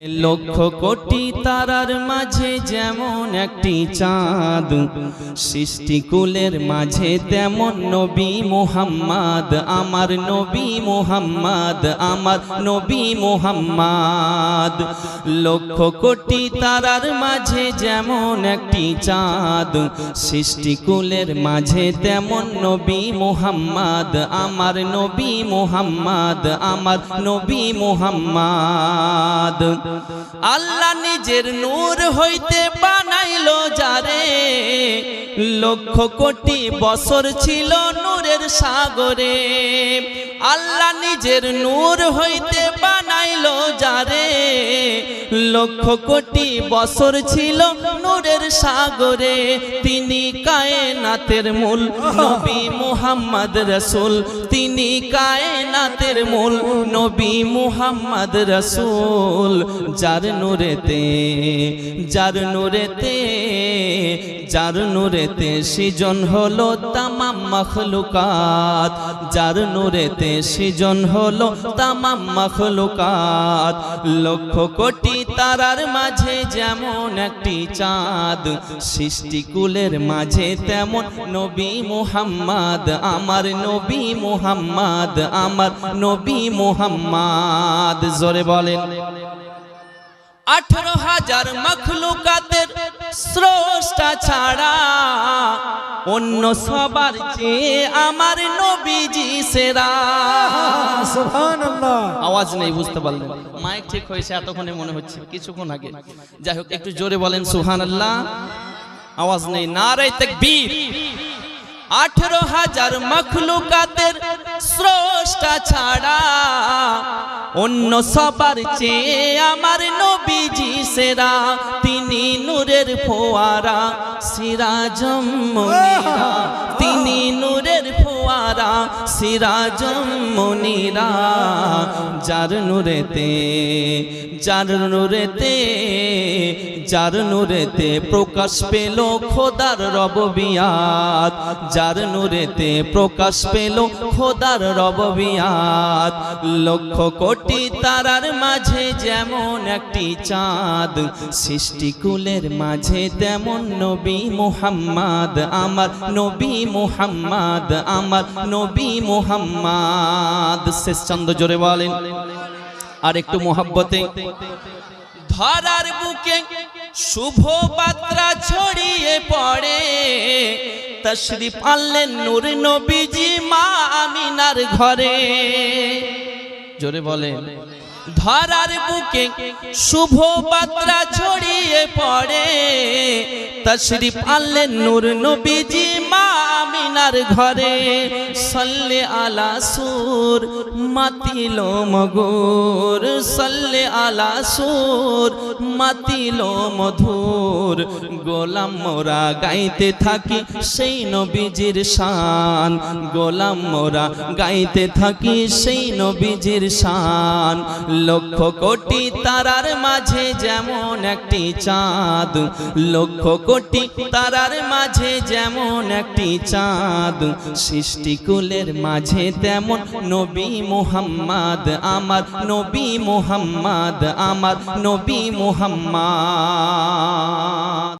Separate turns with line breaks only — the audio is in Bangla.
লক্ষ কোটি তারার মাঝে যেমন একটি চাঁদ, সৃষ্টিকুলের মাঝে তেমন নবী মুহাম্মদ, আমার নবী মুহাম্মদ, আমার নবী মুহাম্মদ। লক্ষ কোটি তারার মাঝে যেমন একটি চাঁদ, সৃষ্টিকুলের মাঝে তেমন নবী মুহাম্মদ, আমার নবী মুহাম্মদ, আমার নবী মুহাম্মদ। আল্লাহ নিজের নূর হইতে বানাইলো যারে, লক্ষ কোটি বছর ছিল নূরের সাগরে। আল্লাহ নিজের নূর হইতে বানাইলো যারে, লক্ষ কোটি বছর ছিল নূরের সাগরে। তিনি কায়নাতের মূল নবী মুহাম্মদ রাসূল, তিনি কায়নাতের মূল নবী মুহাম্মদ রাসূল। যার নূরেতে যার নূরেতে যার নূরেতে সৃজন হলো তামাম মাখলুকাত, যার নূরেতে সৃজন হলো তামাম মাখলুকাত। লক্ষ কোটি তারার মাঝে যেমন একটি চাঁদ, সৃষ্টিকুলের মাঝে তেমন নবী মুহাম্মদ, আমার নবী মুহাম্মদ, আমার নবী মুহাম্মদ। জোরে বলেন। 18,000 মাখলুকাতের স্রষ্টা ছাড়া অন্য সবার চেয়ে আমার নবীজি সেরা। সুবহানাল্লাহ। আওয়াজ নেই, বুঝতে পারলেন? মাইক ঠিক হয়েছে এতক্ষণে মনে হচ্ছে, কিছুক্ষণ আগে। যাই হোক, একটু জোরে বলেন সুবহানাল্লাহ। আওয়াজ নেই। নারে তাকবীর। 18,000 মাখলুকাতের স্রষ্টা ছাড়া অন্য সবার চেয়ে আমার নবীজি সেরা। তিনি নূরের ফোয়ারা সিরাজম মুনিরা, তিনি নূরের ফোয়ারা সিরাজম মুনিরা। যার নূরেতে যার নূরেতে যার নূরেতে প্রকাশ পেল খোদার রববিয়াত, যার নূরেতে প্রকাশ পেল খোদার রববিয়াত। লক্ষ কোটি তারার মাঝে যেমন একটি চাঁদ, সৃষ্টিকুলের মাঝে তেমন নবী মুহাম্মদ, আমার নবী মুহাম্মদ, আমার নবী মুহাম্মদ। শেষ চন্দ্র জোরে বলেন। আর একটু মোহাব্বতে। ধরার বুকে শুভ বার্তা ছড়িয়ে পড়ে, তশরিফ আনলেন নূর নবীজি মা আমিনার ঘরে। জোরে বলেন। ধরার বুকে শুভ বার্তা ছড়িয়ে পড়ে, তশরিফ আনলেন নূর নবীজি মা আমিনার ঘরে। সাল্লে আলা সুর মাতিল মগুর, সাল্লে আলা সুর মাতিল মধুর। গোলাম মোরা গাইতে থাকি সেই নবীজির শান, গোলাম মোরা গাইতে থাকি সেই নবীজির শান। লক্ষ কোটি তারার মাঝে যেমন একটি চাঁদ, লক্ষ কোটি তারার মাঝে যেমন একটি চাঁদ, সৃষ্টিকুলের মাঝে তেমন নবী মুহাম্মদ, আমার নবী মুহাম্মদ, আমার নবী মুহাম্মদ।